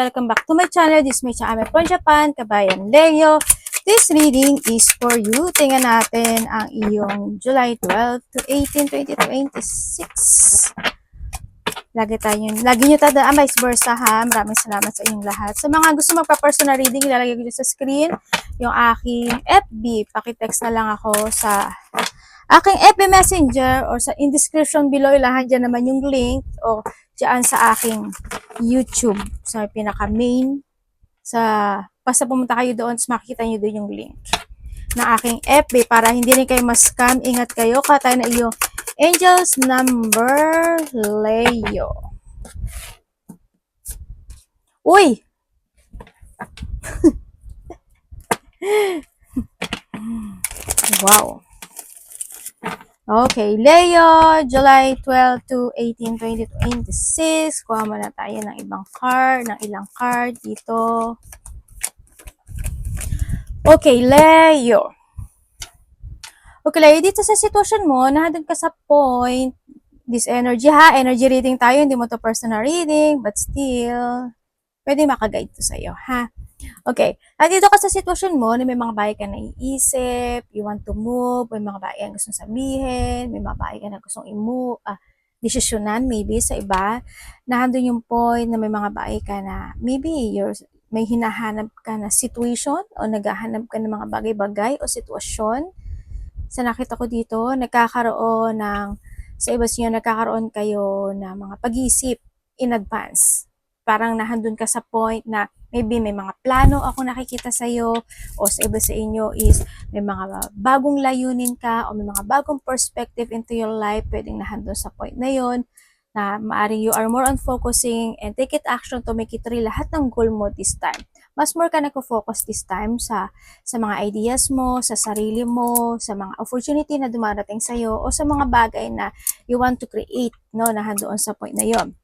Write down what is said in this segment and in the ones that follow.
welcome back to my channel. This is my channel from Japan, Kabayan Leo. This reading is for you. Tingnan natin ang iyong July 12 to 18, 2026. Lagi nyo tandaan, vice versa ha. Maraming salamat sa inyong lahat. Sa mga gusto magpa-personal reading, ilalagay ko sa screen yung aking FB. Pakitext na lang ako sa aking FB Messenger or sa in description below. Ilahan dyan naman yung link o dyan sa aking YouTube. Sa pinaka-main. Basta pumunta kayo doon, makikita nyo doon yung link na aking FB para hindi rin kayo ma-scam. Ingat kayo. Katay na iyo. Angels number Leo. Uy! Wow. Okay, Leo, July 12 to 18, 2026. Kuha muna tayo ng ibang card, ng ilang card dito. Okay, Leo. Okay, Leo, dito sa sitwasyon mo, nandun ka sa point, this energy ha, energy reading tayo, hindi mo to personal reading, but still, pwede makaguide to sa'yo, ha? Okay, dito ka sa sitwasyon mo na may mga bagay ka naiisip, you want to move, may mga bagay ka gustong sabihin, may mga bagay ka na gustong desisyonan maybe sa iba, nandun yung point na may mga bagay ka na maybe may hinahanap ka na situation o naghahanap ka ng mga bagay-bagay o sitwasyon. Sa nakita ko dito, sa iba siya nagkakaroon kayo ng mga pag-iisip in advance. Parang nahandun ka sa point na maybe may mga plano ako nakikita sa'yo o sa iba sa inyo is may mga bagong layunin ka o may mga bagong perspective into your life, pwedeng nahandun sa point na yon na maaring you are more on focusing and take it action to make it real lahat ng goal mo this time. Mas more ka nagko-focus this time sa mga ideas mo, sa sarili mo, sa mga opportunity na dumarating sa'yo o sa mga bagay na you want to create, no, na handoon sa point na yon.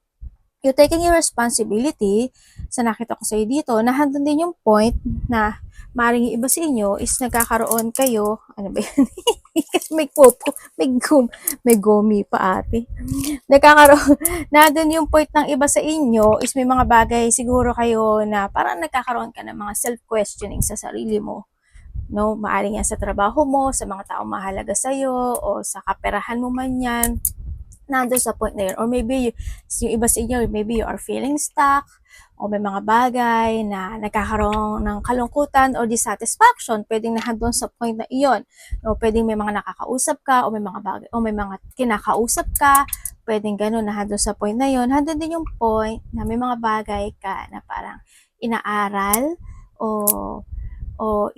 You're taking your responsibility. Sa nakita ko sa'yo dito, nahandun din yung point na maaaring yung iba sa inyo is nagkakaroon kayo, ano ba yan? may popo, may gomi pa ate. Nandun yung point ng iba sa inyo is may mga bagay siguro kayo na parang nagkakaroon ka ng mga self-questioning sa sarili mo. No, maaaring yan sa trabaho mo, sa mga taong mahalaga sa'yo, o sa kaperahan mo man yan, nandun sa point na yun. Or maybe, yung iba sa inyo, maybe you are feeling stuck, o may mga bagay na nagkakaroon ng kalungkutan o dissatisfaction, pwedeng nahandun sa point na iyon. O pwedeng may mga nakakausap ka, o may mga bagay, o may mga kinakausap ka, pwedeng ganun, nahandun sa point na yun. Handun din yung point na may mga bagay ka na parang inaaral, o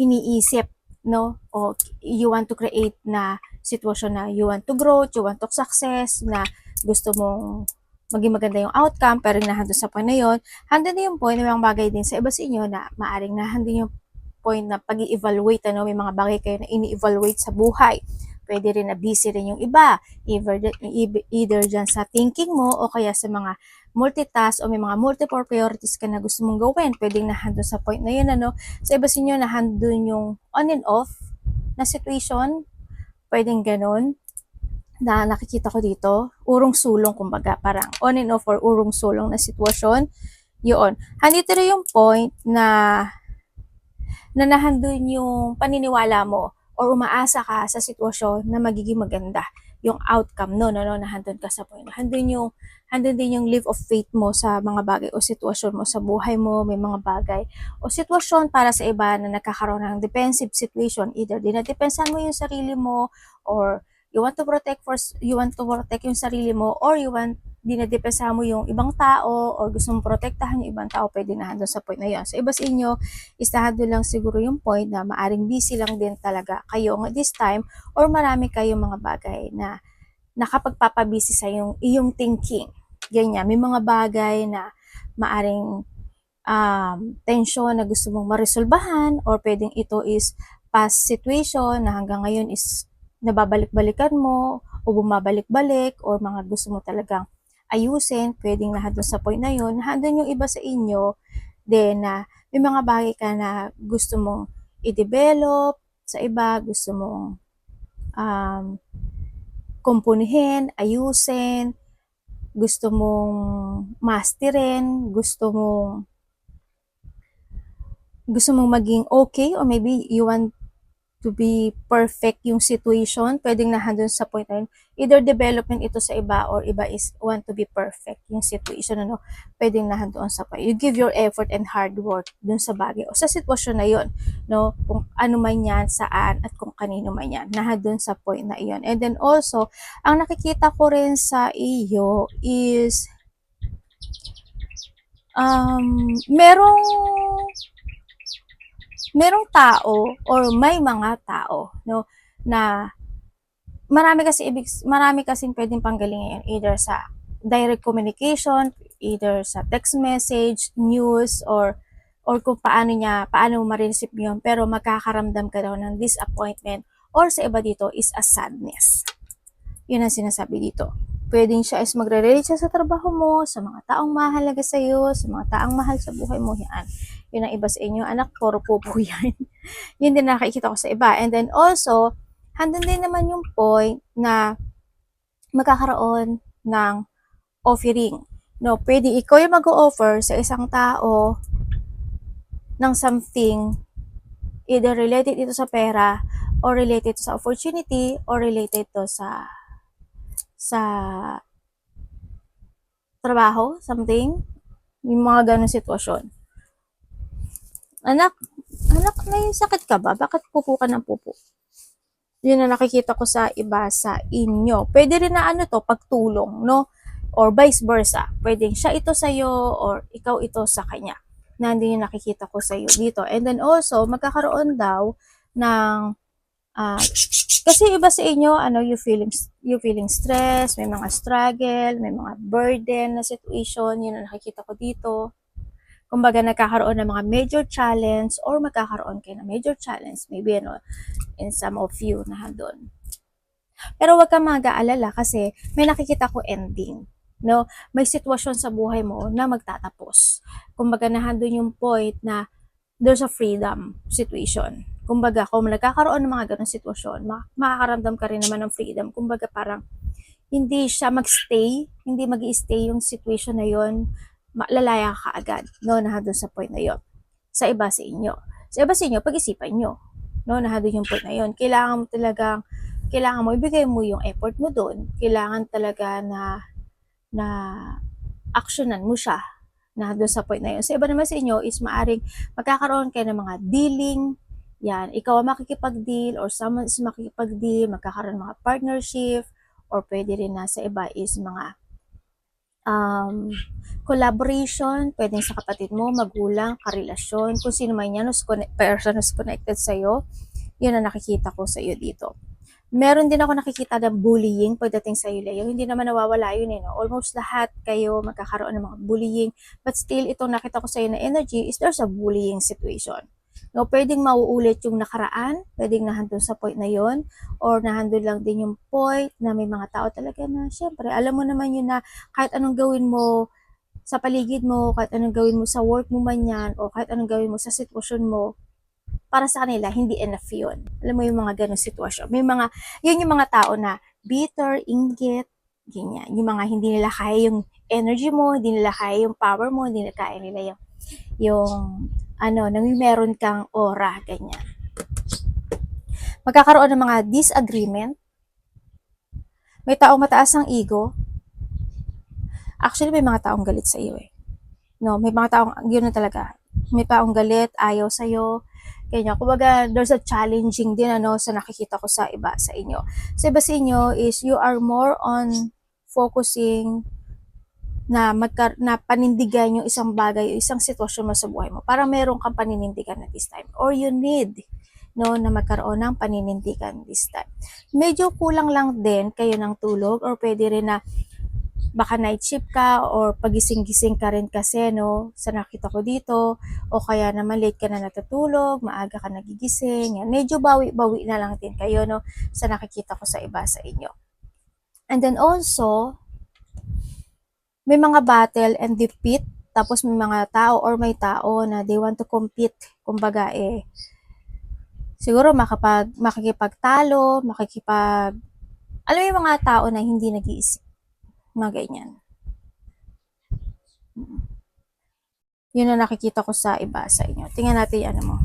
iniisip, no? O you want to create na sitwasyon na you want to grow, you want to success, na gusto mong maging maganda yung outcome, pero nahandun sa point na yun. Handun din yung point na mga bagay din sa iba sa inyo na maaring nahandun yung point na pag-i-evaluate, ano, may mga bagay kayo na ini-evaluate sa buhay. Pwede rin na busy rin yung iba, either dyan sa thinking mo o kaya sa mga multitask o may mga multiple priorities ka na gusto mong gawin. Pwedeng nahandun sa point na yun, ano. Sa iba sa inyo, nahandun yung on and off na situation. Pwedeng ganun na nakikita ko dito, urong sulong kumbaga, parang on and off or urong sulong na sitwasyon. Yun. Handito rin yung point na nahandun yung paniniwala mo or umaasa ka sa sitwasyon na magiging maganda yung outcome nahandun ka sa point. Handun din yung leap of faith mo sa mga bagay o sitwasyon mo sa buhay mo, may mga bagay o sitwasyon para sa iba na nakakaroon ng defensive situation, either dinadepensahan mo yung sarili mo or you want to protect yung sarili mo, or dinadepensahan mo yung ibang tao or gusto mong protektahan yung ibang tao, pwede na handun sa point na yun. So iba sa inyo, istahado lang siguro yung point na maaring busy lang din talaga kayo this time, or marami kayong mga bagay na nakapagpapabisi sa iyong thinking. Ganyan, may mga bagay na maaring tension na gusto mong maresolbahan, or pwedeng ito is past situation na hanggang ngayon is nababalik-balikan mo o bumabalik-balik, or mga gusto mo talagang ayusin, pwedeng nahandun sa point na yun. Nahandun yung iba sa inyo then na may mga bagay ka na gusto mong i-develop sa iba, gusto mong kumpunihin, ayusin, gusto mong masterin, gusto mong gusto mong maging okay, or maybe you want to be perfect yung situation, pwedeng nahandun sa point na yun. Either development ito sa iba, or iba is want to be perfect yung situation, ano, pwedeng nahandun sa point. You give your effort and hard work dun sa bagay o sa sitwasyon na yun, no? Kung ano man yan, saan, at kung kanino man yan, nahandun sa point na iyon. And then also, ang nakikita ko rin sa iyo is, merong tao, or may mga tao, no, na marami kasing pwedeng panggalingan, either sa direct communication, either sa text message, news, or kung paano mo ma-receive yun, pero magkakaramdam ka daw ng disappointment, or sa iba dito is a sadness. Yun ang sinasabi dito. Pwedeng siya is magre-relate siya sa trabaho mo, sa mga taong mahalaga sa iyo, sa mga taong mahal sa buhay mo, yan. Yun ang iba sa inyo, anak, puro po yan. Yun din nakikita ko sa iba. And then also, handun din naman yung point na magkakaroon ng offering. No, pwede ikaw yung mag-offer sa isang tao ng something, either related ito sa pera, or related to sa opportunity, or related to sa trabaho, something, yung mga ganong sitwasyon. Anak, may sakit ka ba? Bakit pupo ka ng pupo? Yun na nakikita ko sa iba sa inyo. Pwede rin na pagtulong, no? Or vice versa. Pwedeng siya ito sa'yo, or ikaw ito sa kanya. Nandun yung nakikita ko sa iyo dito. And then also, magkakaroon daw ng kasi iba sa inyo, you feeling stress, may mga struggle, may mga burden na situation, yun ang nakikita ko dito. Kumbaga, nagkakaroon ng mga major challenge, or magkakaroon kayo ng major challenge, maybe, in some of you na handon. Pero wag kang mag-aalala, kasi may nakikita ko ending. No? May sitwasyon sa buhay mo na magtatapos. Kumbaga, nahandon yung point na there's a freedom situation. Kumbaga, kung nagkakaroon ng mga ganong sitwasyon, makakaramdam ka rin naman ng freedom. Kumbaga, parang hindi siya hindi mag-i-stay yung situation na yon, lalaya ka agad, no, nahadon sa point na yon. Sa iba sa inyo. Sa iba sa inyo, pag-isipan nyo, no, nahadon yung point na yon. Kailangan mo, ibigay mo yung effort mo doon. Kailangan talaga na actionan mo siya, na doon sa point na yun. Sa iba naman sa inyo is maaring magkakaroon kayo ng mga dealing, yan, ikaw ang makikipag-deal, or someone is makikipag-deal, magkakaroon ng mga partnership, or pwede rin na sa iba is mga collaboration, pwedeng sa kapatid mo, magulang, karelasyon, kung sino man yan, person who's connected sa'yo, yun ang nakikita ko sa iyo dito. Meron din ako nakikita ng bullying pagdating sa iyo, Leo. Hindi naman nawawala yun, no? Almost lahat kayo magkakaroon ng mga bullying. But still, itong nakita ko sa iyo na energy is there's a bullying situation. No, pwedeng mauulit yung nakaraan, pwedeng nahandun sa point na yon, or nahandun lang din yung point na may mga tao talaga na, syempre, alam mo naman yun na kahit anong gawin mo sa paligid mo, kahit anong gawin mo sa work mo man yan, o kahit anong gawin mo sa sitwasyon mo, para sa kanila, hindi enough yun. Alam mo yung mga ganong sitwasyon. Yun yung mga tao na bitter, inggit, ganyan. Yung mga hindi nila kaya yung energy mo, hindi nila kaya yung power mo, hindi nila kaya nila nang meron kang aura, ganyan. Magkakaroon ng mga disagreement. May taong mataas ang ego. Actually, may mga taong galit sa iyo eh. No, may mga taong, yun na talaga. May taong galit, ayaw sa'yo, kanya. Kumbaga, there's a challenging din sa nakikita ko sa iba sa inyo. Sa iba sa inyo is you are more on focusing na panindigan yung isang bagay o isang sitwasyon mo sa buhay mo. Para meron kang paninindigan at this time. Or you need na magkaroon ng paninindigan this time. Medyo kulang lang din kayo ng tulog, or pwede rin na baka night shift ka, or pagising-gising ka rin kasi sa nakita ko dito, o kaya naman late ka na natutulog, maaga ka nagigising, yan. Medyo bawi-bawi na lang din kayo sa nakikita ko sa iba sa inyo. And then also, may mga battle and defeat, tapos may mga tao or may tao na they want to compete, kumbaga siguro makikipagtalo, alam mo yung mga tao na hindi nag-iisip, mga ganyan. Yun ang nakikita ko sa iba sa inyo. Tingnan natin yung ano mo.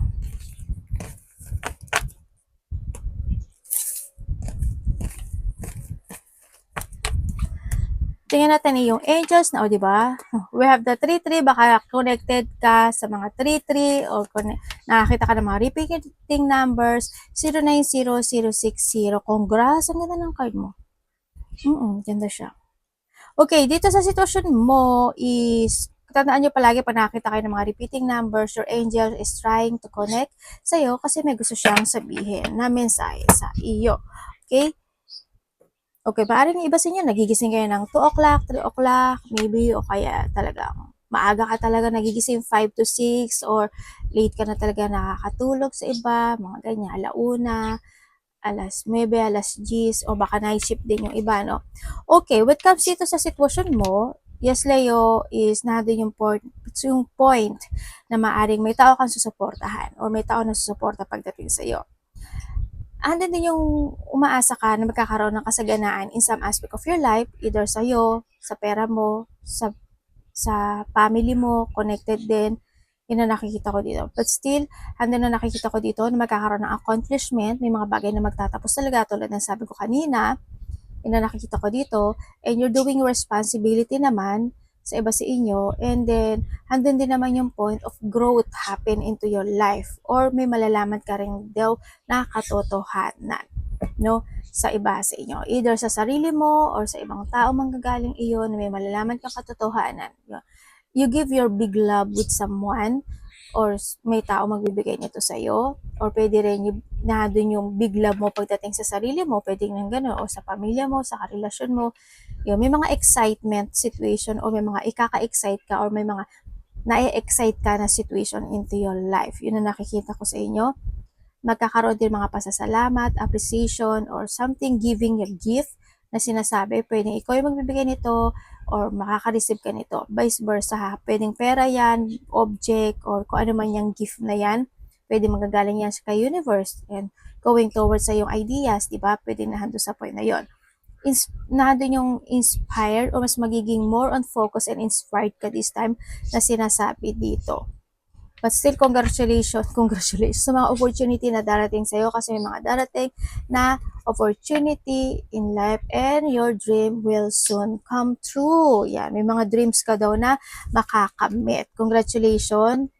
Tingnan natin yung angels na, o, di ba? We have the 3-3, baka connected ka sa mga 3-3 or nakakita ka ng mga repeating numbers, 090060. Congrats, ang ganda ng card mo. Ganda siya. Okay, dito sa sitwasyon mo is, tandaan nyo palagi pag nakakita kayo ng mga repeating numbers, your angel is trying to connect sa'yo kasi may gusto siyang sabihin na mensahe sa iyo. Okay? Okay, maaaring iba sa inyo, nagigising kayo ng 2 o'clock, 3 o'clock, maybe, o kaya talagang maaga ka talaga nagigising 5 to 6, or late ka na talaga nakakatulog sa iba, mga ganyan, alauna, alas 9, alas 10, o baka night shift din yung iba, no? Okay, when it comes dito sa sitwasyon mo, yes, Leo, is nandun yung point na maaring may tao kang susuportahan or may tao na susuporta pagdating sa iyo. Andun din yung umaasa ka na magkakaroon ng kasaganaan in some aspect of your life, either sa'yo, sa pera mo, sa family mo, connected din. Yun ang nakikita ko dito. But still, andun na nakikita ko dito na magkakaroon ng accomplishment, may mga bagay na magtatapos talaga tulad ng sabi ko kanina, yun ang nakikita ko dito, and you're doing responsibility naman sa iba sa inyo, and then andun din naman yung point of growth happen into your life, or may malalaman ka rin daw na katotohanan, no, sa iba sa inyo, either sa sarili mo or sa ibang tao manggagaling iyon, may malalaman kang katotohanan. You give your big love with someone, or may tao magbibigay nito sa iyo, or pwede rin yung dun yung big love mo pagdating sa sarili mo, pwede nang gano'n, o sa pamilya mo, sa karelasyon mo. Yun, may mga excitement situation, o may mga ikaka-excite ka, or may mga na-excite ka na situation into your life. Yun ang nakikita ko sa inyo. Magkakaroon din mga pasasalamat, appreciation, or something giving your gift na sinasabi, pwedeng ikaw yung magbibigay nito or makaka-receive ka nito. Vice versa ha. Pwedeng pera yan, object, or kung ano man yung gift na yan. Pwede magagaling yan sa universe and going towards sa yung ideas, di ba? Pwede nahando sa point na yon. Nandun yung inspired o mas magiging more on focus and inspired ka this time na sinasabi dito. But still, congratulations sa mga opportunity na darating sa'yo kasi may mga darating na opportunity in life and your dream will soon come true. Yan, may mga dreams ka daw na makakamit. Congratulations.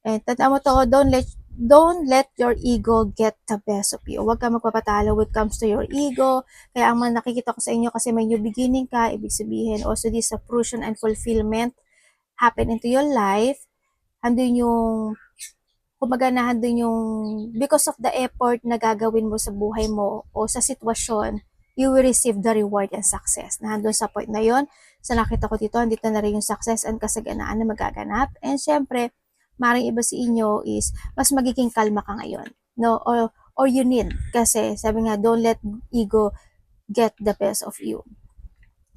And tandaan mo to, don't let your ego get the best of you. Huwag ka magpapatalo when it comes to your ego. Kaya ang mga nakikita ko sa inyo kasi may new beginning ka, ibig sabihin also this fruition and fulfillment happen into your life. Andun yung, kumbaga nandun yung, because of the effort na gagawin mo sa buhay mo o sa sitwasyon, you will receive the reward and success. Nandun sa point na yon. Sa nakita ko dito, andito na rin yung success and kasaganaan na magaganap. And syempre, maring iba sa inyo is, mas magiging kalma ka ngayon. No? Or you need. Kasi, sabi nga, don't let ego get the best of you.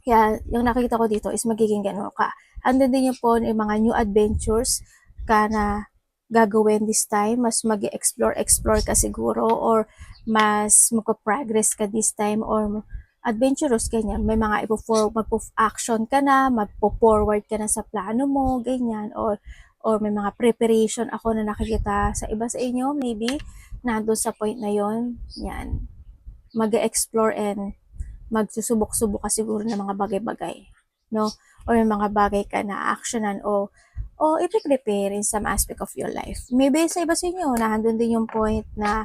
Kaya, yung nakita ko dito is magiging gano'n ka. Andun din yung po yung mga new adventures ka na gagawin this time. Mas mag-explore ka siguro, or mas magpa-progress ka this time, or adventurous, ganyan. May mga mag-action ka na, magpo-forward ka na sa plano mo, ganyan, or may mga preparation ako na nakikita sa iba sa inyo, maybe, nandun sa point na yon. Yan. Mag-explore and magsusubok-subok ka siguro ng mga bagay-bagay, no? Or yung mga bagay ka na actionan o i-prepare in some aspect of your life. Maybe sa iba sa inyo, nahandun din yung point na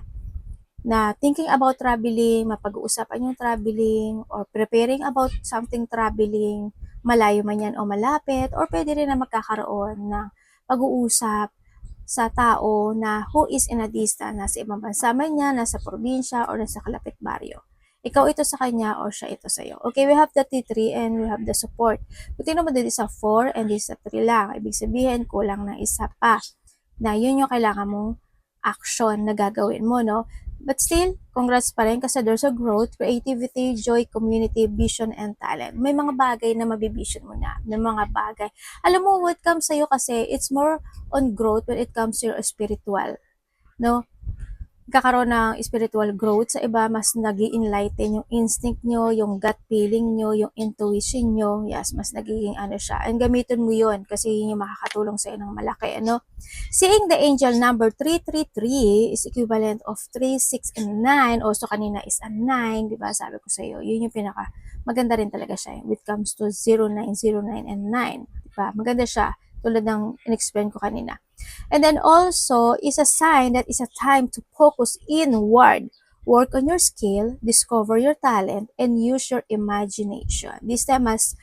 thinking about traveling, mapag-uusapan yung traveling, or preparing about something traveling, malayo man yan o malapit, or pwede rin na magkakaroon ng pag-uusap sa tao na who is in a distance, nasa ibang bansa man niya, nasa probinsya, or nasa kalapit baryo. Ikaw ito sa kanya or siya ito sa iyo. Okay, we have the T3 and we have the support. Kung tingnan mo dito sa 4 and this sa 3 lang, ibig sabihin kulang ng isa pa na yun yung kailangan mong action na gagawin mo, no? But still, congrats pa rin kasi there's a growth, creativity, joy, community, vision, and talent. May mga bagay na mabivision mo na. May mga bagay. Alam mo, what comes sa'yo kasi, it's more on growth when it comes to your spiritual. No? Nagkakaroon ng spiritual growth sa iba, mas nag-i-enlighten yung instinct nyo, yung gut feeling nyo, yung intuition nyo. Yes, mas nagiging ano siya. And gamitin mo yun kasi yun yung makakatulong sa'yo ng malaki. Ano? Seeing the angel number 333 is equivalent of 3, 6, and 9. Also, kanina is a 9. Diba? Sabi ko sa'yo, yun yung pinaka maganda rin talaga siya. When it comes to 0909 and 9. Diba? Maganda siya. Tulad ng in-explain ko kanina. And then also is a sign that it's a time to focus inward, work on your skill, discover your talent, and use your imagination. This time as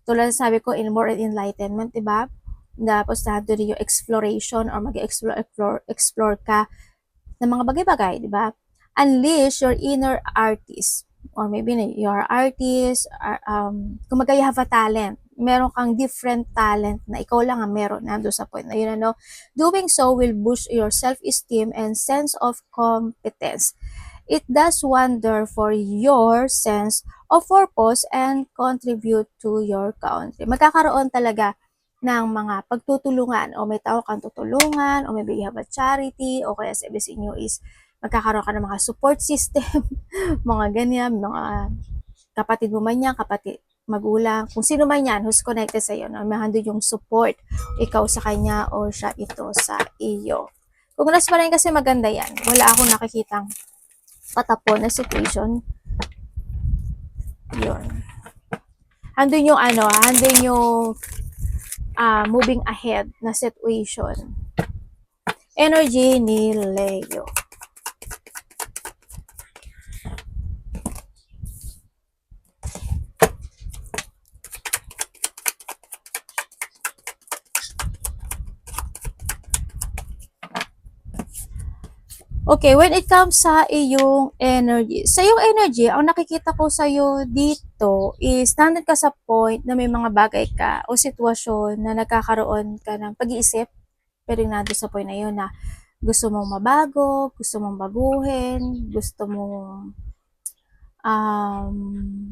tulad sabi ko, in more enlightenment, diba? Tapos nandun yung exploration or mag-explore ka ng mga bagay-bagay, diba? Unleash your inner artist or maybe your artist, kung you have a talent, meron kang different talent na ikaw lang ang meron nando sa point na yun, ano. Doing so will boost your self-esteem and sense of competence. It does wonder for your sense of purpose and contribute to your country. Magkakaroon talaga ng mga pagtutulungan o may tao kang tutulungan o maybe you have a charity o kaya sa iba sa inyo is magkakaroon ka ng mga support system, mga ganyan, mga kapatid mo man yan, kapatid, magulang, kung sino man yan who's connected sa iyo, na mahandod yung support, ikaw sa kanya or siya ito sa iyo. Kung nas pa rin kasi maganda yan, wala akong nakikitang patapon na situation. Yun. Handun yung ano, handun yung moving ahead na situation. Energy ni Leo. Okay, when it comes sa iyong energy, ang nakikita ko sa iyo dito is nandun ka sa point na may mga bagay ka o sitwasyon na nagkakaroon ka ng pag-iisip, pero nandun sa point na yun na gusto mong mabago, gusto mong baguhin, gusto mong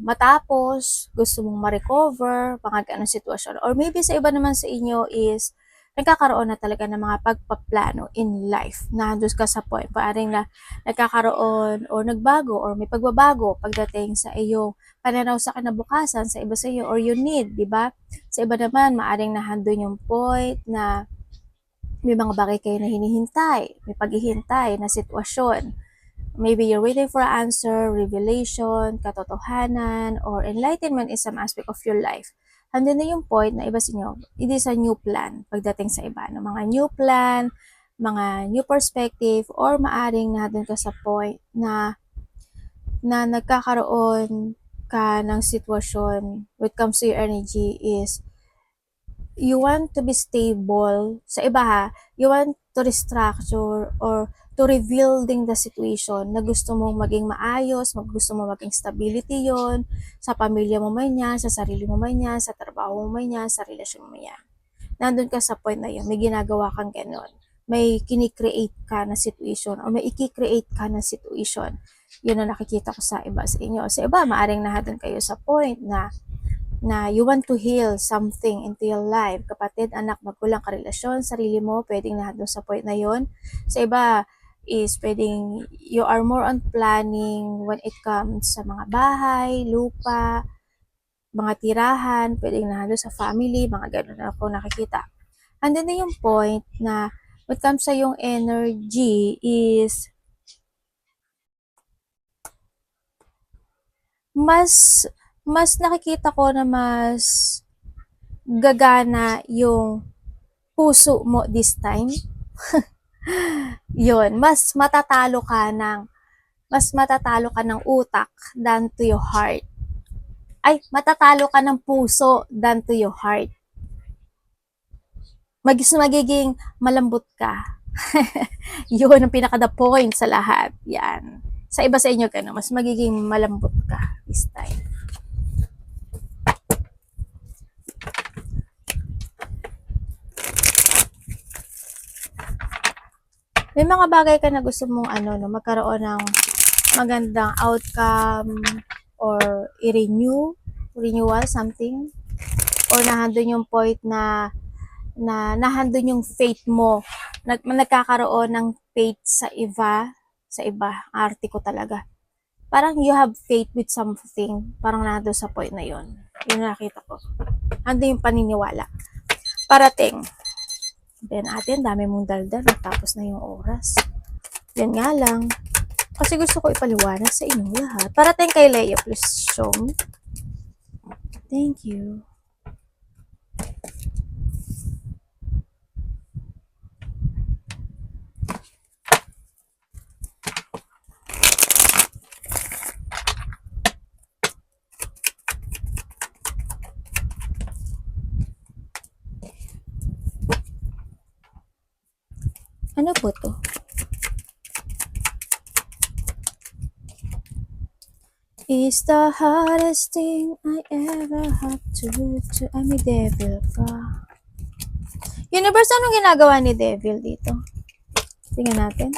matapos, gusto mong ma-recover, mga ganong sitwasyon. Or maybe sa iba naman sa inyo is nagkakaroon na talaga ng mga pagpaplano in life. Nandun ka sa point, paaring na nagkakaroon o nagbago or may pagbabago pagdating sa iyong pananaw sa kinabukasan, sa iba sa iyo, or you need, di ba? Sa iba naman, maaring nahandun yung point na may mga bagay kayo na hinihintay, may paghihintay na sitwasyon. Maybe you're waiting for an answer, revelation, katotohanan, or enlightenment in some aspect of your life. Handun na yung point na iba sa inyo, it is a new plan pagdating sa iba. No? Mga new plan, mga new perspective, or maaring nandun ka sa point na nagkakaroon ka ng sitwasyon when it comes to your energy is you want to be stable. Sa iba ha, you want to restructure or to rebuilding the situation na gusto mong maging maayos, gusto mong maging stability yon sa pamilya mo man yan, sa sarili mo man yan, sa trabaho mo man yan, sa relasyon mo yan. Nandun ka sa point na yun, may ginagawa kang ganon. May kinikreate ka na situation o may iki-create ka na situation. Yun ang nakikita ko sa iba sa inyo. Sa iba, maaring nahadon kayo sa point na you want to heal something into your life. Kapatid, anak, magulang, karelasyon, sarili mo, pwedeng nandun sa point na yon. Sa iba, is pwedeng you are more on planning when it comes sa mga bahay, lupa, mga tirahan, pwedeng nandun sa family, mga ganun na ako nakikita. And then na yung point na when it comes sa yung energy is mas nakikita ko na mas gagana yung puso mo this time. Yun, mas matatalo ka ng utak than to your heart. Ay, matatalo ka ng puso than to your heart. Magiging malambot ka. Yun ang pinaka-the point sa lahat. Yan. Sa iba sa inyo, mas magiging malambot ka this time. May mga bagay ka na gusto mong magkaroon ng magandang outcome or renewal something, or nahandun yung point na nahandun yung faith mo, nagkakaroon ng faith sa iba, sa iba, arte ko talaga. Parang you have faith with something, parang nado sa point na yun. Yun nakita ko. Ando yung paniniwala. Parating. Sabihin natin, dami mong daldal, tapos na yung oras. Yan nga lang. Kasi gusto ko ipaliwanag sa inyo lahat. Parating kay Leo, please show me. Thank you. Ano po to? It's the hardest thing I ever had to do. Ay, may devil ka. Universe, anong ginagawa ni devil dito? Tingnan natin.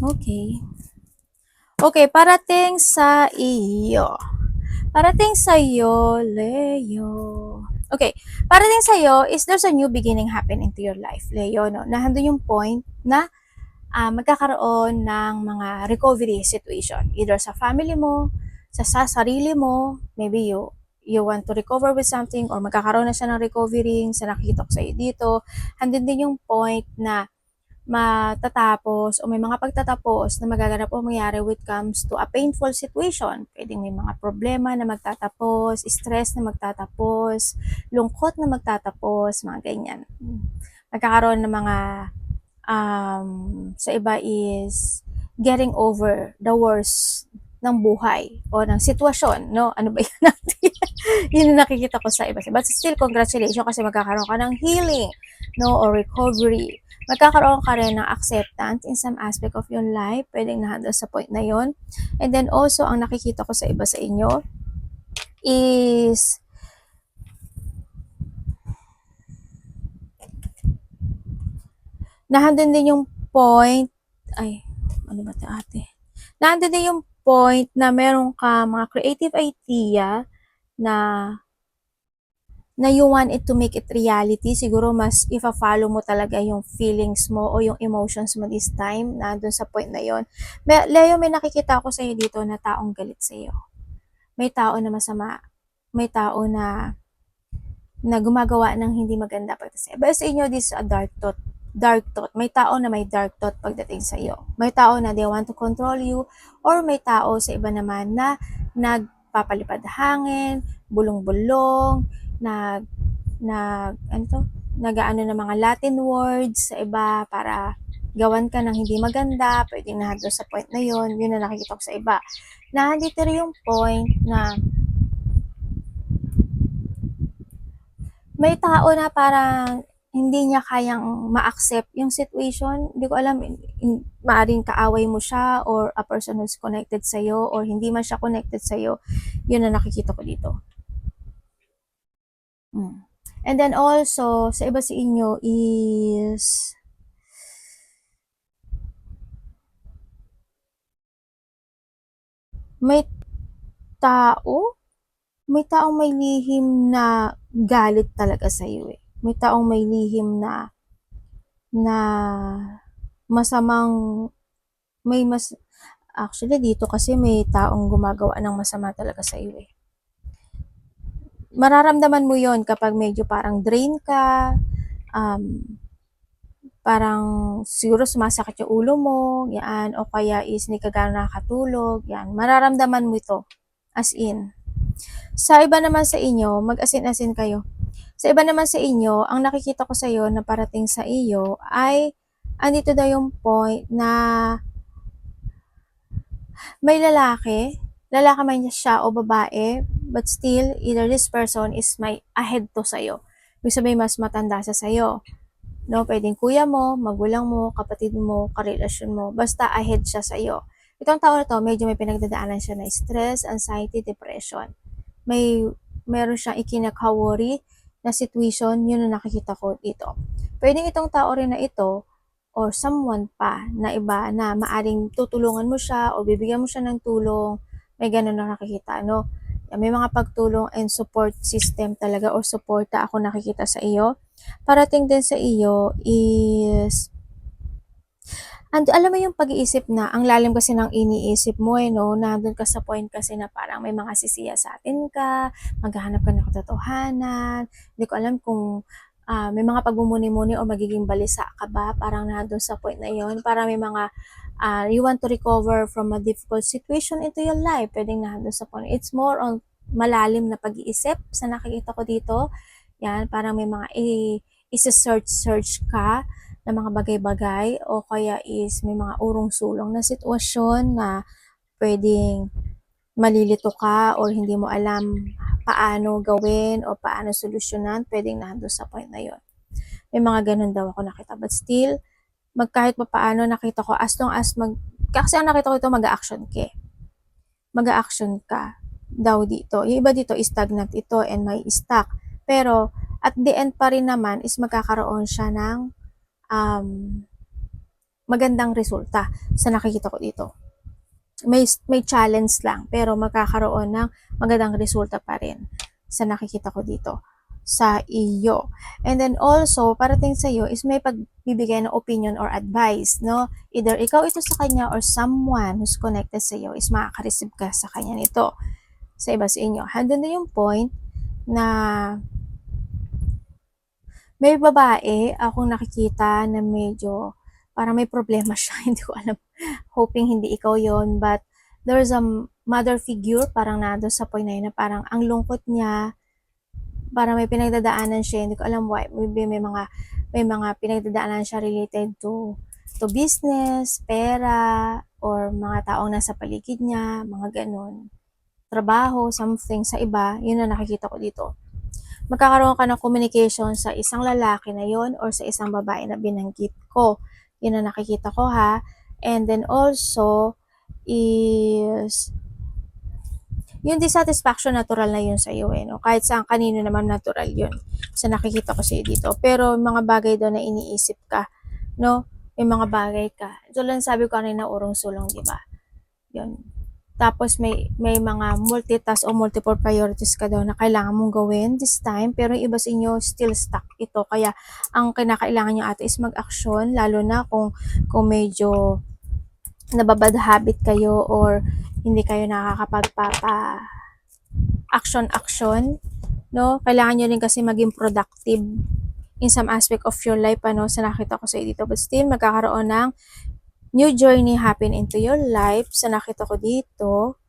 Okay. Okay, parating sa iyo. Parating sa iyo, Leo. Okay, parating sa iyo is there's a new beginning happening to your life, Leo, no? Nahando yung point na magkakaroon ng mga recovery situation. Either sa family mo, sa sarili mo, maybe you want to recover with something or magkakaroon na siya ng recovery sa nakikita ko sa iyo dito. Handun din yung point na matatapos o may mga pagtatapos na magaganap o mangyari when it comes to a painful situation. Pwedeng may mga problema na magtatapos, stress na magtatapos, lungkot na magtatapos, mga ganyan. Magkakaroon ng mga sa iba is getting over the worst ng buhay o ng sitwasyon, no? Ano ba yun natin? Yun yung nakikita ko sa iba. But still, congratulations kasi magkakaroon ka ng healing, no? Or recovery. Magkakaroon ka rin ng acceptance in some aspect of your life. Pwedeng na-handle sa point na yon. And then also, ang nakikita ko sa iba sa inyo is nahandun din yung point, ay, ano ba ito ate? Nahandun din yung point na meron ka mga creative idea na you want it to make it reality. Siguro mas ifa-follow mo talaga yung feelings mo o yung emotions mo this time na dun sa point na yon. Leo, may nakikita ko sa iyo dito na taong galit sa iyo. May tao na masama. May tao na gumagawa ng hindi maganda pagdating sa iyo. But sa inyo, this is a dark thought. Dark thought. May tao na may dark thought pagdating sa iyo. May tao na they want to control you or may tao sa iba naman na nagpapalipad hangin, bulong-bulong, nagaano ng mga Latin words sa iba para gawan ka ng hindi maganda, pwedeng nahado sa point na yon. Yun na nakikita ko sa iba. Nandito rin yung point na may tao na parang hindi niya kayang ma-accept yung situation. Hindi ko alam, maaring kaaway mo siya or a person who's connected sa'yo or hindi man siya connected sa'yo. Yun na nakikita ko dito. And then also, sa iba sa inyo is may taong may lihim na galit talaga sa iyo eh. May taong may lihim na masamang actually dito kasi may taong gumagawa ng masama talaga sa iyo eh. Mararamdaman mo yon kapag medyo parang drain ka, parang siguro sumasakit yung ulo mo, yan, o kaya is hindi ka gano'n nakakatulog, yan, mararamdaman mo ito, as in. Sa iba naman sa inyo, mag-asin-asin kayo. Sa iba naman sa inyo, ang nakikita ko sa iyo na parating sa iyo ay andito daw yung point na may lalaki man siya o babae, but still, either this person is may ahead to sa'yo. Ibig sabihin, mas matanda sa sa'yo. No, pwedeng kuya mo, magulang mo, kapatid mo, karelasyon mo, basta ahead siya sa'yo. Itong tao na to, medyo may pinagdadaanan siya na stress, anxiety, depression. Meron siyang ikinakawori na situation, yun na nakikita ko dito. Pwedeng itong tao rin na ito, or someone pa na iba na maaring tutulungan mo siya o bibigyan mo siya ng tulong, may ganun na nakikita, no? May mga pagtulong and support system talaga or suporta ako nakikita sa iyo. Parating din sa iyo is alam mo yung pag-iisip na ang lalim kasi ng iniisip mo, eh, 'no, nandun ka sa point kasi na parang may mga sisiyasatin ka, maghahanap ka ng katotohanan, hindi ko alam kung, may mga pagmumuni-muni o magiging balisa ka ba, parang nandun sa point na yun, parang may mga, you want to recover from a difficult situation into your life, puwedeng nandun sa point. It's more on malalim na pag-iisip sa nakikita ko dito, 'yan, parang may mga ise-search ka na mga bagay-bagay o kaya is may mga urong-sulong na sitwasyon na puwedeng malilito ka or hindi mo alam paano gawin o paano solusyonan, puwedeng nandun sa point na yun. May mga gano'n daw ako nakita but still, kahit papaano nakita ko as long as kasi ang nakita ko ito mag-a-action ka, mag-a-action ka daw dito. Yung iba dito stagnant ito and may stuck. Pero at the end pa rin naman is magkakaroon siya ng magandang resulta sa nakikita ko dito. May challenge lang pero magkakaroon ng magandang resulta pa rin sa nakikita ko dito sa iyo. And then also, parating sa iyo is may pagbibigay ng opinion or advice, no? Either ikaw ito sa kanya or someone who's connected sa iyo is makaka-receive ka sa kanya nito. Sa iba sa inyo. Handun na yung point na may babae akong nakikita na medyo parang may problema siya, hindi ko alam. Hoping hindi ikaw yon, but there's a mother figure, parang nandun sa point na yun na parang ang lungkot niya, parang may pinagdadaanan siya, hindi ko alam why, maybe may mga pinagdadaanan siya related to business, pera, or mga taong nasa paligid niya, mga ganun. Trabaho, something sa iba, yun na nakikita ko dito. Magkakaroon ka ng communication sa isang lalaki na yon or sa isang babae na binanggit ko. Yun na nakikita ko ha. And then also is yung dissatisfaction natural na yun sa iyo, eh, no? Kahit sa kanino naman natural yun sa nakikita ko sa iyo dito. Pero mga bagay daw na iniisip ka, no? May mga bagay ka. Ito lang sabi ko kanina, urong sulong, di ba? Yun. Tapos may mga multitask o multiple priorities ka daw na kailangan mong gawin this time, pero yung iba sa inyo still stuck ito. Kaya ang kinakailangan nyo ate is mag-action, lalo na kung medyo nababad habit kayo or hindi kayo nakakapagpapa action, no? Kailangan nyo rin kasi maging productive in some aspect of your life, ano, sa nakita ko sa dito. But still, magkakaroon ng new journey happen into your life sa nakita ko dito.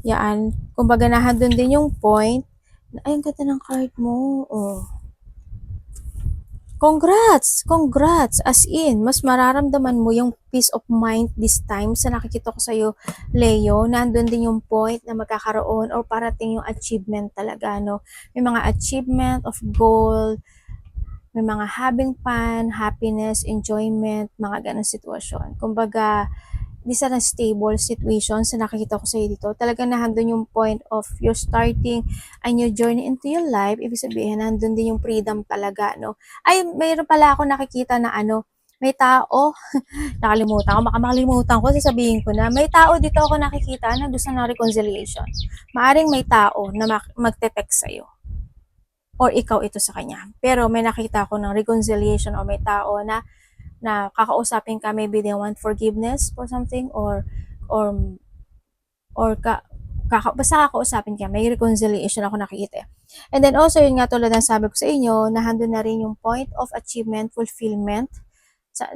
Yan. Kumbaga nandun din yung point. Ay, ang ganda ng card mo. Oh. Congrats! Congrats! As in, mas mararamdaman mo yung peace of mind this time sa nakikita ko sa'yo, Leo. Nandun din yung point na magkakaroon or parating yung achievement talaga, no? May mga achievement of goal, may mga having fun, happiness, enjoyment, mga ganong sitwasyon. Kumbaga, these are stable situations na nakikita ko sa iyo dito. Talagang nandun yung point of you're starting a new journey into your life. Ibig sabihin, nandun din yung freedom talaga, no? Ay, mayroon pala ako nakikita na may tao, nakalimutan ko, makalimutan ko, sasabihin ko na, may tao dito ako nakikita na gusto ng reconciliation. Maaring may tao na magte-text sa'yo or ikaw ito sa kanya. Pero may nakita ako ng reconciliation o may tao na kakausapin ka, maybe they want forgiveness for something or basta kakausapin ka, may reconciliation ako nakikita. And then also, yun nga tulad ng sabi ko sa inyo, nahandun na rin yung point of achievement, fulfillment.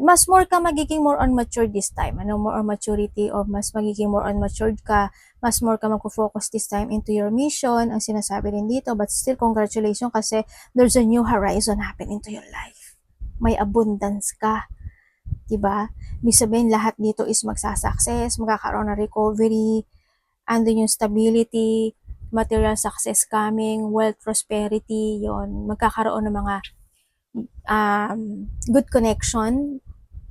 Mas more ka magiging more on mature this time, more on maturity or mas magiging more on matured ka, mas more ka magpo-focus this time into your mission, ang sinasabi rin dito, but still congratulations kasi there's a new horizon happen into your life. May abundance ka, diba? Ibig sabihin lahat dito is magsasucess, magkakaroon ng recovery, andun yung stability, material success coming, wealth, prosperity, yon, magkakaroon ng mga good connection.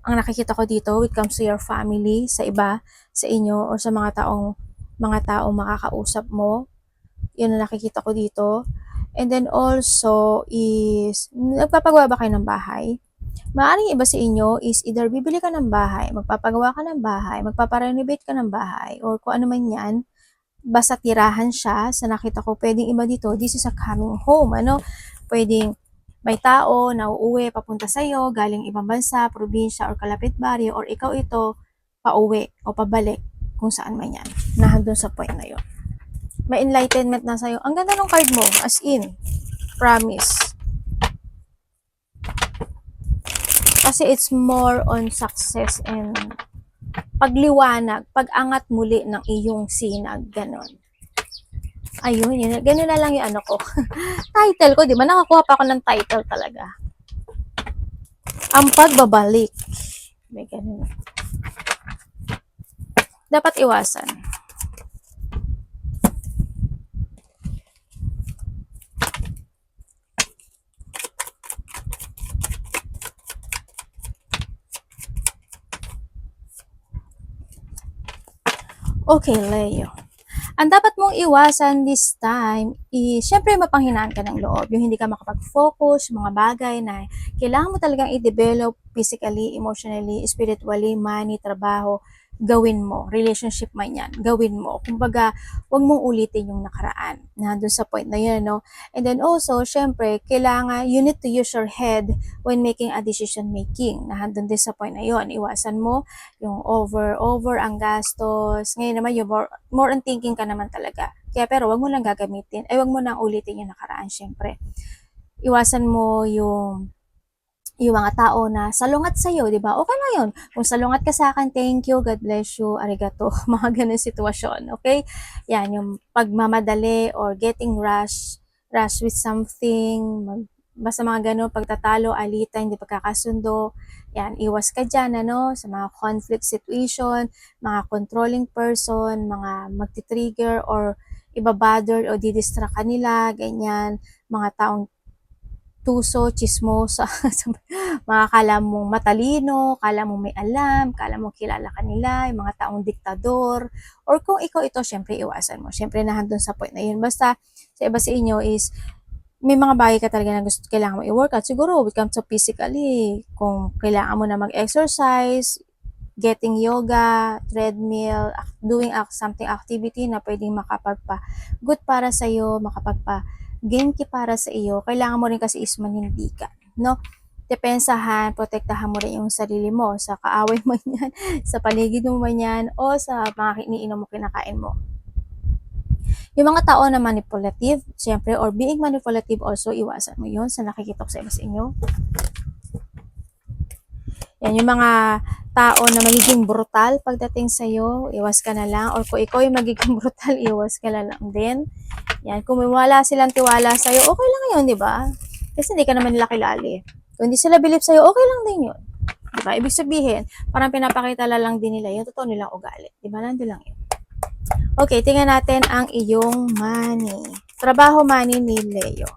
Ang nakikita ko dito, it comes to your family, sa iba, sa inyo, or sa mga taong makakausap mo. Yun ang nakikita ko dito. And then also is, nagpapagawa ba kayo ng bahay? Maaaring iba sa inyo is either bibili ka ng bahay, magpapagawa ka ng bahay, magpaparenovate ka ng bahay, or kung ano man yan, basta tirahan siya, sa nakita ko pwedeng iba dito, this is a coming home, ano, pwedeng may tao na uuwi papunta sa'yo, galing ibang bansa, probinsya, or kalapit-bahay, or ikaw ito, pauwi o pabalik, kung saan man yan, nandun sa point na yon. May enlightenment na sa'yo. Ang ganda ng card mo, as in, promise. Kasi it's more on success and pagliwanag, pag-angat muli ng iyong sinag, ganon. Ayun, yun. Ganun na lang yung ano ko. Title ko, di ba? Nakakuha pa ako ng title talaga. Ang pagbabalik. May ganun. Dapat iwasan. Okay, Leo. Ang dapat mong iwasan this time is, syempre mapanghinaan ka ng loob. Yung hindi ka makapag-focus, mga bagay na kailangan mo talagang i-develop physically, emotionally, spiritually, money, trabaho, gawin mo. Relationship man yan, gawin mo. Kumbaga, huwag mong ulitin yung nakaraan. Nandun sa point na yun, no? And then also, syempre, kailangan, you need to use your head when making a decision making. Nandun din sa point na yun. Iwasan mo yung over ang gastos. Ngayon naman, yung more on thinking ka naman talaga. Kaya pero wag mo lang gagamitin. Wag mo nang ulitin yung nakaraan, syempre. Iwasan mo yung mga tao na salungat sa'yo, di ba? Okay na yun. Kung salungat ka sa akin, thank you, God bless you, arigato, mga ganun sitwasyon, okay? Yan, yung pagmamadali or getting rush with something, basta mga ganun, pagtatalo, alitan, hindi pagkakasundo, yan, iwas ka dyan, ano, sa mga conflict situation, mga controlling person, mga magti-trigger or ibabother o didistract kanila, ganyan, mga taong tuso, chismosa, mga kala mong matalino, kala mong may alam, kala mong kilala kanila, yung mga taong diktador, or kung ikaw ito, syempre iwasan mo. Syempre nandun sa point na yun. Basta sa iba sa inyo is, may mga bagay ka talaga na gusto, kailangan mo i-workout. Siguro, when it comes to physically, kung kailangan mo na mag-exercise, getting yoga, treadmill, doing something activity na pwedeng makapagpa-good para sa'yo, genki para sa iyo, kailangan mo rin kasi is manindigan, no? Depensahan, protektahan mo rin yung sarili mo sa kaaway mo yan, sa paligid mo man yan, o sa mga iniinom mo, kinakain mo. Yung mga tao na manipulative, siyempre, or being manipulative also, iwasan mo yun sa nakikita ko sa iba sa inyo. Yan, yung mga tao na magiging brutal pagdating sa'yo, iwas ka na lang. Or kung ikaw yung magiging brutal, iwas ka na lang din. Yan, kung wala silang tiwala sa'yo, okay lang yun, di ba? Kasi hindi ka naman nila kilala. Kung hindi sila believe sa'yo, okay lang din yun. Di ba? Ibig sabihin, parang pinapakita lang din nila yung totoo nilang ugali. Di ba? Nandun lang yun. Okay, tingnan natin ang iyong money. Trabaho money ni Leo.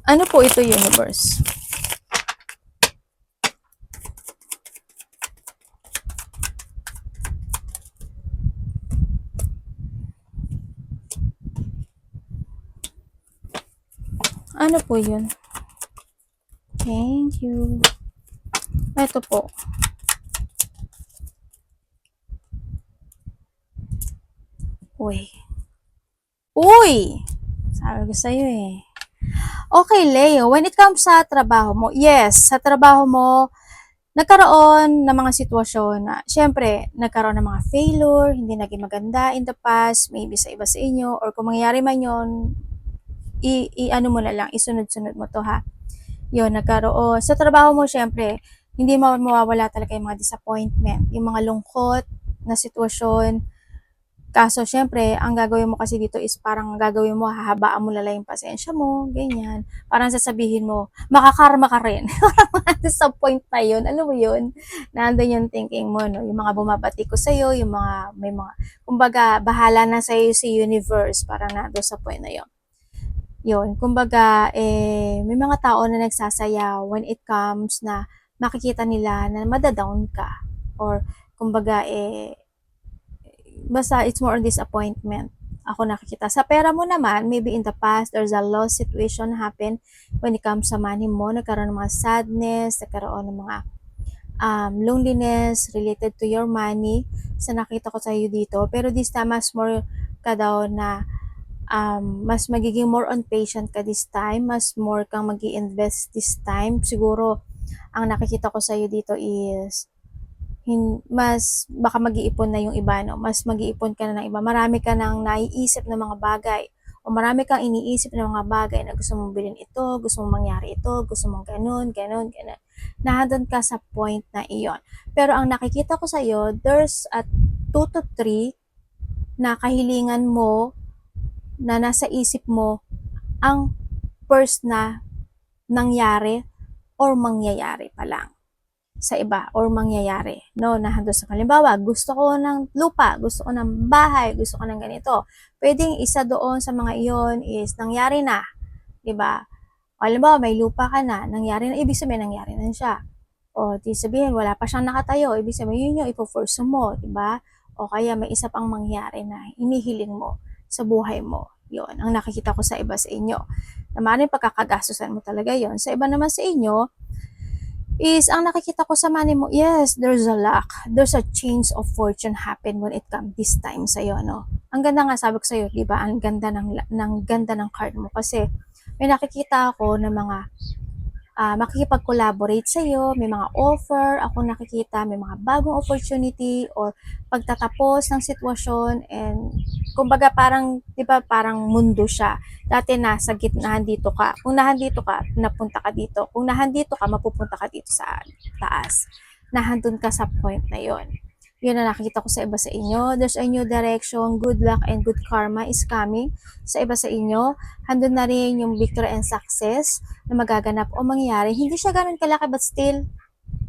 Ano po ito, universe? Ano po yun? Thank you. Ito po. Uy. Sabi ko sa'yo eh. Okay, Leo, when it comes sa trabaho mo, yes, sa trabaho mo, nagkaroon ng mga sitwasyon na, syempre, nagkaroon ng mga failure, hindi naging maganda in the past, maybe sa iba sa inyo, or kung mangyayari man yun, ano mo na lang, isunod-sunod mo to ha. Yun, nagkaroon. Sa trabaho mo, syempre, hindi mawawala talaga yung mga disappointment, yung mga lungkot na sitwasyon. Kaso, syempre, ang gagawin mo kasi dito is parang gagawin mo, hahabaan mo lala yung pasensya mo, ganyan. Parang sasabihin mo, makakarma ka rin. Sa point na yun, alam mo yun, nandun yung thinking mo, no? Yung mga bumabati ko sa'yo, yung mga, may mga, kumbaga, bahala na sa'yo si universe, parang nandun sa point na yun. Yun, kumbaga, may mga tao na nagsasayaw when it comes na makikita nila na madadown ka. Or, kumbaga, basta it's more on disappointment. ako nakikita. Sa pera mo naman, maybe in the past, there's a loss situation happen when it comes sa money mo. Nagkaroon ng mga sadness, nagkaroon ng mga loneliness related to your money sa nakita ko sa'yo dito. Pero this time, mas more ka daw na mas magiging more on patient ka this time, mas more kang mag-i-invest this time. Siguro, ang nakikita ko sa'yo dito is mas baka mag-iipon na yung iba, no? Mas mag-iipon ka na ng iba. Marami ka nang naiisip na mga bagay o marami kang iniisip na mga bagay na gusto mong bilhin ito, gusto mong mangyari ito, gusto mong ganun, ganun, ganun. Nandun ka sa point na iyon. Pero ang nakikita ko sa'yo, there's a 2 to 3 na kahilingan mo na nasa isip mo ang first na nangyari or mangyayari pa lang sa iba or mangyayari, no? Nahando sa halimbawa, gusto ko ng lupa, gusto ko ng bahay, gusto ko ng ganito. Pwedeng isa doon sa mga iyon is nangyari na, 'di ba? O halimbawa, may lupa ka na, nangyari na, ibig sabihin nangyari na siya. O di sabihin wala pa siyang nakatayo, ibig sabihin yun yung ipo-force mo, 'di ba? O kaya may isa pang mangyari na hinihiling mo sa buhay mo. Yon ang nakikita ko sa iba sa inyo. Na maaaring pagkakagastusan mo talaga yon. Sa iba naman sa inyo, is ang nakikita ko sa money mo, yes, there's a luck. There's a change of fortune happen when it comes this time sa'yo, no? Ang ganda nga sabi ko sa'yo, di ba? Ang ganda ganda ng card mo kasi may nakikita ako ng mga makikipag-collaborate sa'yo, may mga offer, ako nakikita, may mga bagong opportunity or pagtatapos ng sitwasyon and kumbaga parang, di ba, parang mundo siya. Dati nasa gitna dito ka. Kung nahandito ka, napunta ka dito. Kung nahandito ka, mapupunta ka dito sa taas. Nahandun ka sa point na yon. Yun na nakikita ko sa iba sa inyo. There's a new direction, good luck and good karma is coming sa iba sa inyo. Handun na rin yung victory and success na magaganap o mangyayari. Hindi siya ganun kalaki but still,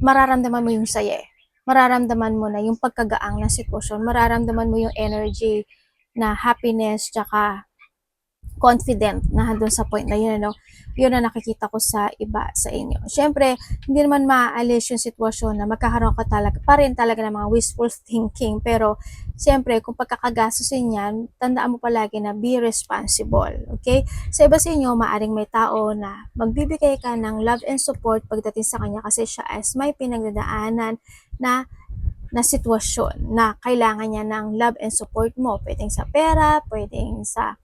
mararamdaman mo yung saya eh. Mararamdaman mo na yung pagkagaang na sitwasyon. Mararamdaman mo yung energy na happiness tsaka confident na doon sa point na yun, ano, yun na nakikita ko sa iba sa inyo. Siyempre, hindi naman maaalis yung sitwasyon na magkakaroon ka talaga, pa rin talaga ng mga wishful thinking, pero siyempre, kung pagkakagastusin yan, tandaan mo palagi na be responsible, okay? Sa iba sa inyo, maaring may tao na magbibigay ka ng love and support pagdating sa kanya kasi siya as may pinagdadaanan na sitwasyon na kailangan niya ng love and support mo. Pwedeng sa pera, pwedeng sa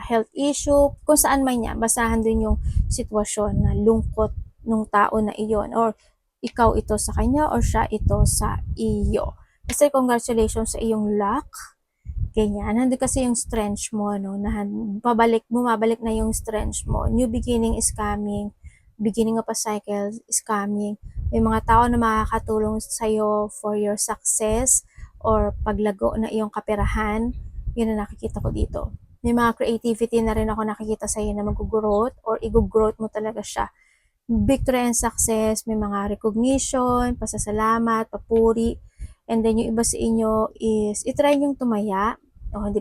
health issue, kung saan man yan, basahan din yung sitwasyon na lungkot ng tao na iyon or ikaw ito sa kanya or siya ito sa iyo. Kasi congratulations sa iyong luck. Ganyan. Nandun kasi yung strength mo, no? Bumabalik na yung strength mo. New beginning is coming. Beginning of a cycle is coming. May mga tao na makakatulong sa'yo for your success or paglago na iyong kaperahan. Yun na nakikita ko dito. May mga creativity na rin ako nakikita sa iyo na mag-growth or i-growth mo talaga siya. Victory and success, may mga recognition, pasasalamat, papuri, and then yung iba sa inyo is itry nyong tumaya. O, hindi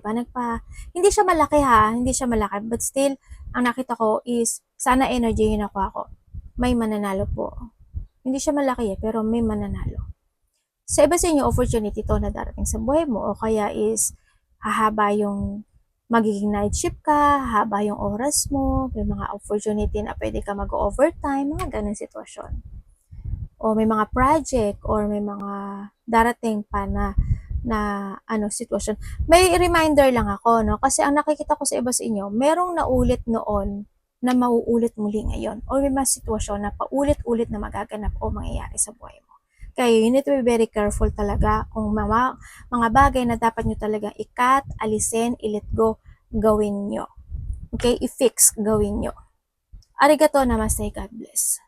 hindi siya malaki ha, hindi siya malaki, but still, ang nakita ko is, sana energy yun ako. May mananalo po. Hindi siya malaki pero may mananalo. Sa iba sa inyo, opportunity to na darating sa buhay mo, o kaya is, hahaba yung magiging night shift ka, haba yung oras mo, may mga opportunity na pwede ka mag-overtime, mga ganun sitwasyon. O may mga project or may mga darating pa na sitwasyon. May reminder lang ako, no? Kasi ang nakikita ko sa iba sa inyo, merong naulit noon na mauulit muli ngayon. Or may mga sitwasyon na paulit-ulit na magaganap o mangyayari sa buhay mo. Kaya you need to be very careful talaga kung mga bagay na dapat nyo talaga i-cut, alisin, i-let go, gawin nyo. Okay? I-fix, gawin nyo. Arigato namaste, God bless.